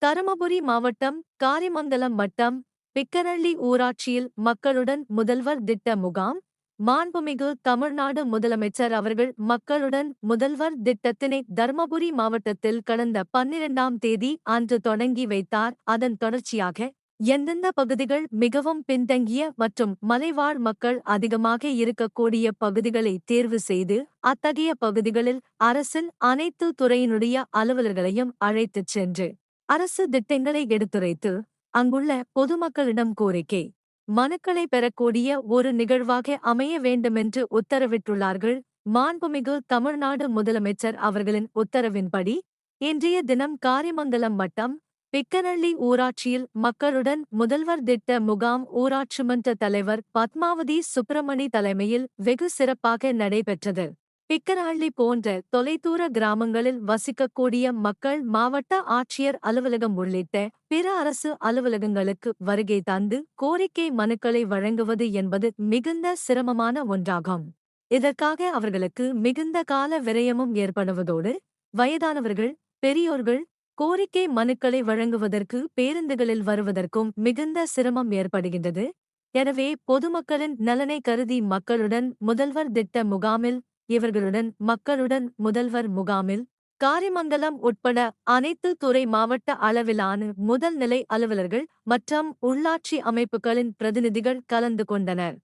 தருமபுரி மாவட்டம் காரிமங்கலம் வட்டம் பிக்கரள்ளி ஊராட்சியில் மக்களுடன் முதல்வர் திட்ட முகாம். மாண்புமிகு தமிழ்நாடு முதலமைச்சர் அவர்கள் மக்களுடன் முதல்வர் திட்டத்தினை தருமபுரி மாவட்டத்தில் கடந்த 12ஆம் தேதி அன்று தொடங்கி வைத்தார். அதன் தொடர்ச்சியாக எந்தெந்த பகுதிகள் மிகவும் பின்தங்கிய மற்றும் மலைவாழ் மக்கள் அதிகமாக இருக்கக்கூடிய பகுதிகளை தேர்வு செய்து அத்தகைய பகுதிகளில் அரசின் அனைத்து துறையினுடைய அலுவலர்களையும் அழைத்துச் சென்று அரசு திட்டங்களை எடுத்துரைத்து அங்குள்ள பொதுமக்களிடம் கோரிக்கை மனுக்களை பெறக்கூடிய ஒரு நிகழ்வாக அமைய வேண்டுமென்று உத்தரவிட்டுள்ளார்கள். மாண்புமிகு தமிழ்நாடு முதலமைச்சர் அவர்களின் உத்தரவின்படி இன்றைய தினம் காரிமங்கலம் வட்டம் பிக்கரள்ளி ஊராட்சியில் மக்களுடன் முதல்வர் திட்ட முகாம் ஊராட்சி மன்ற தலைவர் பத்மாவதி சுப்பிரமணி தலைமையில் வெகு சிறப்பாக நடைபெற்றது. பிக்கரள்ளி போன்ற தொலைதூர கிராமங்களில் வசிக்கக்கூடிய மக்கள் மாவட்ட ஆட்சியர் அலுவலகம் உள்ளிட்ட பிற அரசு அலுவலகங்களுக்கு வருகை தந்து கோரிக்கை மனுக்களை வழங்குவது என்பது மிகுந்த சிரமமான ஒன்றாகும். இதற்காக அவர்களுக்கு மிகுந்த கால விரயமும் ஏற்படுவதோடு வயதானவர்கள், பெரியோர்கள் கோரிக்கை மனுக்களை வழங்குவதற்கு பேருந்துகளில் வருவதற்கும் மிகுந்த சிரமம் ஏற்படுகின்றது. எனவே பொதுமக்களின் நலனை கருதி மக்களுடன் முதல்வர் திட்ட முகாமில் மக்களுடன் முதல்வர் முகாமில் காரிமங்கலம் உட்பட அனைத்து துறை மாவட்ட அளவிலான முதல் நிலை அலுவலர்கள் மற்றும் உள்ளாட்சி அமைப்புகளின் பிரதிநிதிகள் கலந்து கொண்டனர்.